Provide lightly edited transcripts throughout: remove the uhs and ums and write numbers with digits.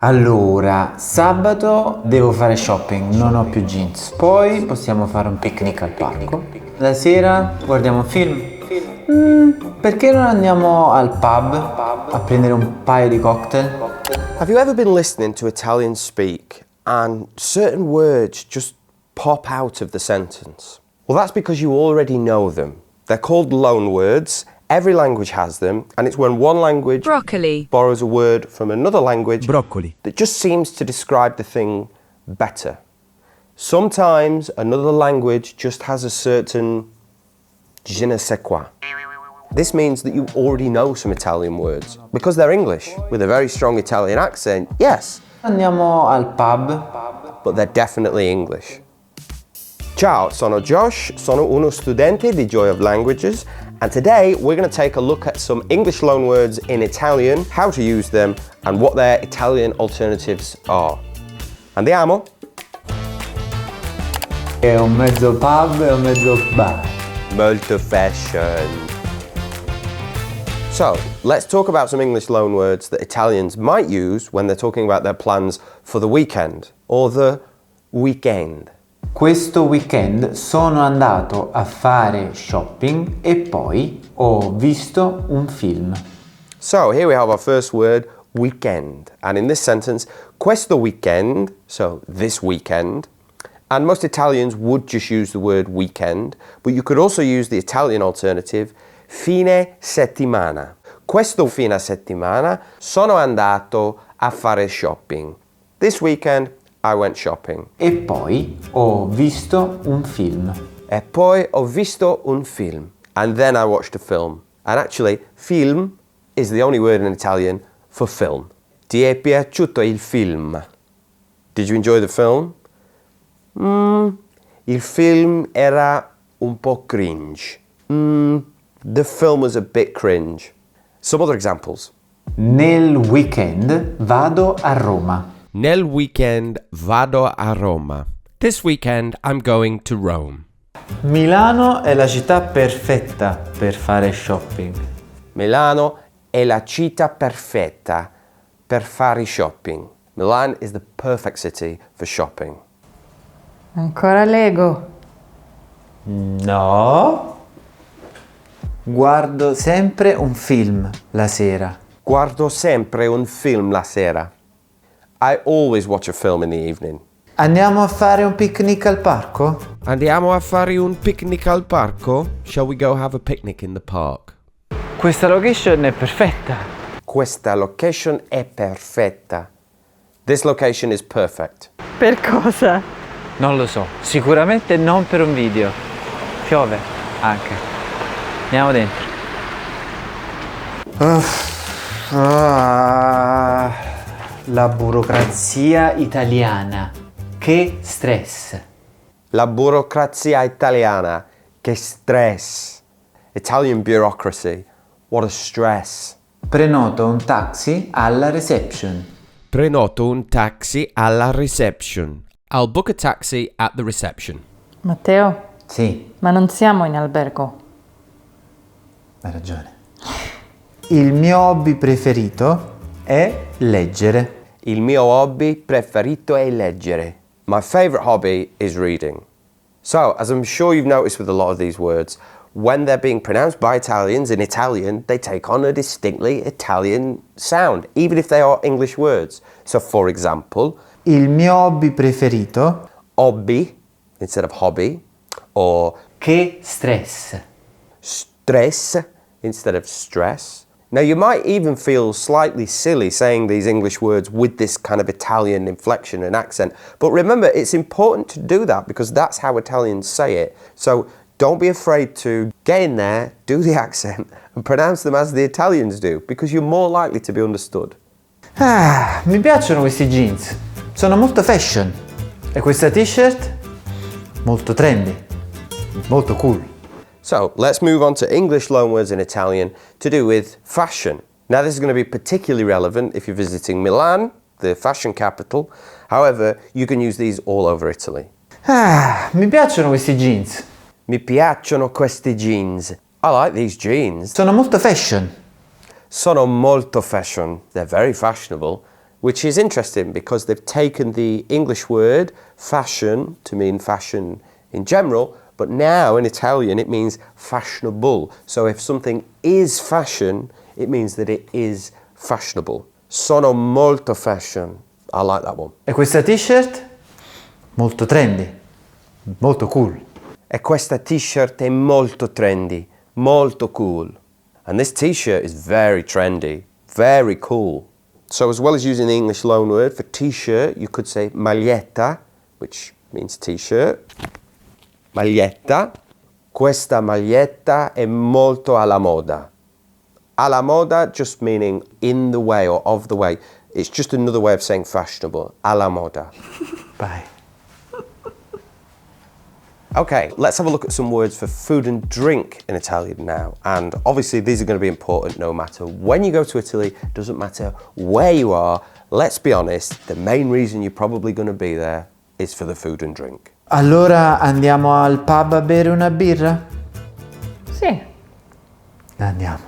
Allora, sabato devo fare shopping, non ho più jeans. Poi possiamo fare un picnic al parco. La sera guardiamo un film. Perché non andiamo al pub a prendere un paio di cocktail? Have you ever been listening to Italians speak and certain words just pop out of the sentence? Well, that's because you already know them. They're called loan words. Every language has them, and it's when one language borrows a word from another language that just seems to describe the thing better. Sometimes another language just has a certain je ne sais quoi. This means that you already know some Italian words. Because they're English, with a very strong Italian accent, yes. Andiamo al pub. But they're definitely English. Ciao, sono Josh, sono uno studente di Joy of Languages, and today we're going to take a look at some English loanwords in Italian, how to use them, and what their Italian alternatives are. Andiamo? È un mezzo pub e un mezzo bar. Molto fashion. So, let's talk about some English loanwords that Italians might use when they're talking about their plans for the weekend, or the weekend. Questo weekend sono andato a fare shopping e poi ho visto un film. So here we have our first word, weekend. And in this sentence, questo weekend, so this weekend, and most Italians would just use the word weekend, but you could also use the Italian alternative, fine settimana. Questo fine settimana sono andato a fare shopping. This weekend I went shopping. E poi ho visto un film. E poi ho visto un film. And then I watched a film. And actually, film is the only word in Italian for film. Ti è piaciuto il film? Did you enjoy the film? Il film era un po' cringe. The film was a bit cringe. Some other examples. Nel weekend vado a Roma. Nel weekend vado a Roma. This weekend I'm going to Rome. Milano è la città perfetta per fare shopping. Milano è la città perfetta per fare shopping. Milan is the perfect city for shopping. Ancora Lego. No. Guardo sempre un film la sera. Guardo sempre un film la sera. I always watch a film in the evening. Andiamo a fare un picnic al parco? Andiamo a fare un picnic al parco? Shall we go have a picnic in the park? Questa location è perfetta. Questa location è perfetta. This location is perfect. Per cosa? Non lo so, sicuramente non per un video. Piove anche. Andiamo dentro. La burocrazia italiana. Che stress. La burocrazia italiana. Che stress. Italian bureaucracy. What a stress. Prenoto un taxi alla reception. Prenoto un taxi alla reception. I'll book a taxi at the reception. Matteo, Sì, ma non siamo in albergo. hai ragione. Il mio hobby preferito è leggere. Il mio hobby preferito è leggere. My favorite hobby is reading. So, as I'm sure you've noticed with a lot of these words, when they're being pronounced by Italians in Italian, they take on a distinctly Italian sound, even if they are English words. So, for example, Il mio hobby preferito. hobby instead of hobby, or Che stress. stress instead of stress. Now, you might even feel slightly silly saying these English words with this kind of Italian inflection and accent, but remember, it's important to do that because that's how Italians say it. So don't be afraid to get in there, do the accent, and pronounce them as the Italians do, because you're more likely to be understood. Mi piacciono questi jeans. Sono molto fashion. E questa t-shirt? Molto trendy. Molto cool. So let's move on to English loanwords in Italian to do with fashion. Now, this is going to be particularly relevant if you're visiting Milan, the fashion capital. However, you can use these all over Italy. Mi piacciono questi jeans. Mi piacciono questi jeans. I like these jeans. Sono molto fashion. Sono molto fashion. They're very fashionable. which is interesting because they've taken the English word fashion to mean fashion in general, but now in Italian it means fashionable. So if something is fashion, it means that it is fashionable. Sono molto fashion. I like that one. E questa t-shirt? Molto trendy, molto cool. E questa t-shirt è molto trendy, molto cool. And this t-shirt is very trendy, very cool. So as well as using the English loan word for t-shirt, you could say maglietta, which means t-shirt. Maglietta. Questa maglietta è molto alla moda. Alla moda just meaning in the way or of the way. It's just another way of saying fashionable. Alla moda. Vai. Okay, let's have a look at some words for food and drink in Italian now. And obviously these are going to be important no matter when you go to Italy, doesn't matter where you are. Let's be honest, the main reason you're probably going to be there is for the food and drink. Allora andiamo al pub a bere una birra? Sì. Andiamo.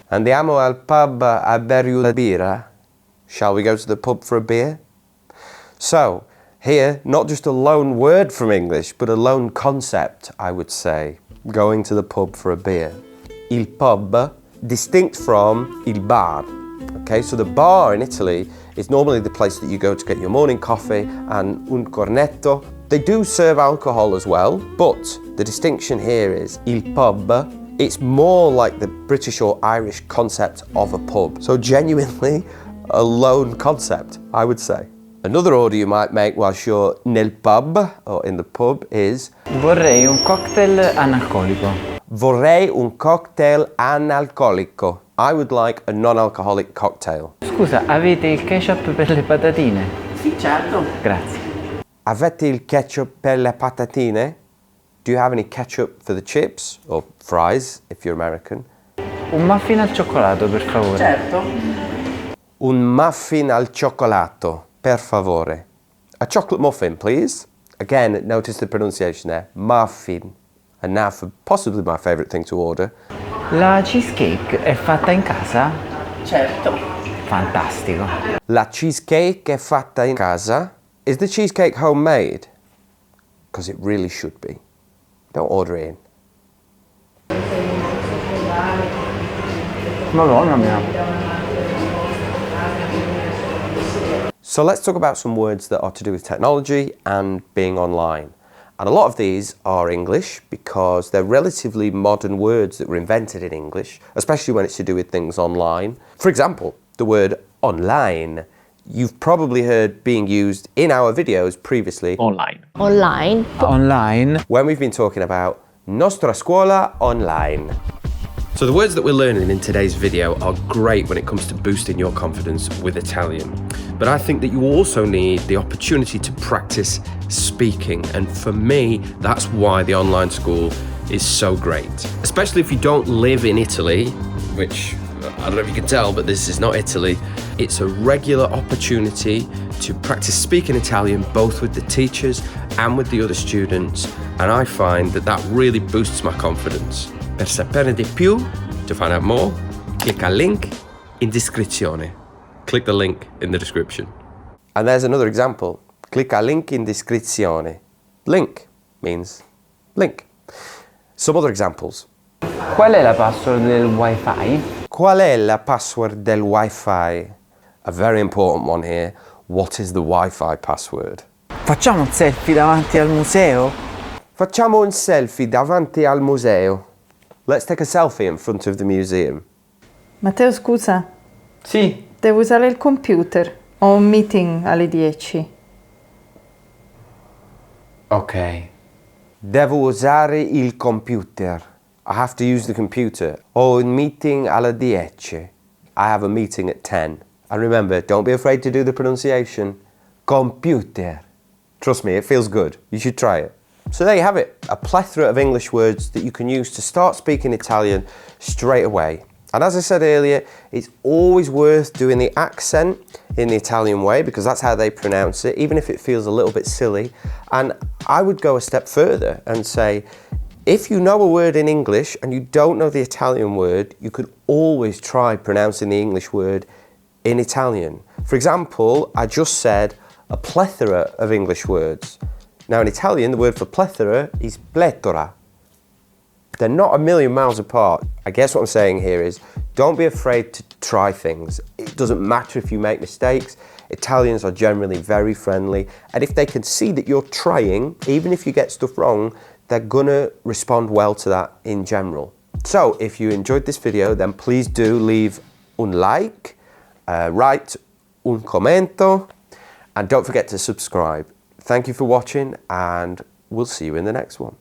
Andiamo al pub a bere una birra? Shall we go to the pub for a beer? So, here, not just a loan word from English, but a loan concept, I would say. Going to the pub for a beer. Il pub, distinct from il bar. Okay, so the bar in Italy is normally the place that you go to get your morning coffee and un cornetto. They do serve alcohol as well, but the distinction here is il pub. It's more like the British or Irish concept of a pub. So genuinely a loan concept, I would say. Another order you might make whilst you're nel pub or in the pub is Vorrei un cocktail analcolico. vorrei un cocktail analcolico. I would like a non-alcoholic cocktail. Scusa, avete il ketchup per le patatine? Sì, certo. Grazie. Avete il ketchup per le patatine? Do you have any ketchup for the chips or fries if you're American? Un muffin al cioccolato, per favore. Certo. Un muffin al cioccolato, per favore. A chocolate muffin, please. Again, notice the pronunciation there. Muffin. And now for possibly my favourite thing to order. La cheesecake è fatta in casa? Certo. Fantastico. La cheesecake è fatta in casa. Is the cheesecake homemade? Because it really should be. Don't order it in. Madonna mia. So let's talk about some words that are to do with technology and being online. And a lot of these are English because they're relatively modern words that were invented in English, especially when it's to do with things online. For example, the word online. You've probably heard being used in our videos previously online. Online. when we've been talking about Nostra Scuola Online. So the words that we're learning in today's video are great when it comes to boosting your confidence with Italian. But I think that you also need the opportunity to practice speaking. And for me, that's why the online school is so great. Especially if you don't live in Italy, which I don't know if you can tell, but this is not Italy. It's a regular opportunity to practice speaking Italian both with the teachers and with the other students. And I find that that really boosts my confidence. Per saperne di più, to find out more, click al link in descrizione. Click the link in the description. And there's another example. Click al link in descrizione. Link means link. Some other examples. Qual è la password del wifi? Qual è la password del Wi-Fi? A very important one here. What is the Wi-Fi password? Facciamo un selfie davanti al museo? Facciamo un selfie davanti al museo. Let's take a selfie in front of the museum. Matteo, scusa, Sì. devo usare il computer. Ho un meeting alle 10. Ok. Devo usare il computer. I have to use the computer. Ho un meeting alle 10. I have a meeting at 10. And remember, don't be afraid to do the pronunciation. Computer. Trust me, it feels good. You should try it. So there you have it, a plethora of English words that you can use to start speaking Italian straight away. And as I said earlier, it's always worth doing the accent in the Italian way because that's how they pronounce it, even if it feels a little bit silly. And I would go a step further and say, if you know a word in English and you don't know the Italian word, you could always try pronouncing the English word in Italian. For example, I just said a plethora of English words. Now in Italian, the word for plethora is pletora. They're not a million miles apart. I guess what I'm saying here is, don't be afraid to try things. It doesn't matter if you make mistakes. Italians are generally very friendly, and if they can see that you're trying, even if you get stuff wrong, they're gonna respond well to that in general. So if you enjoyed this video, then please do leave un like, write un commento, and don't forget to subscribe. Thank you for watching, and we'll see you in the next one.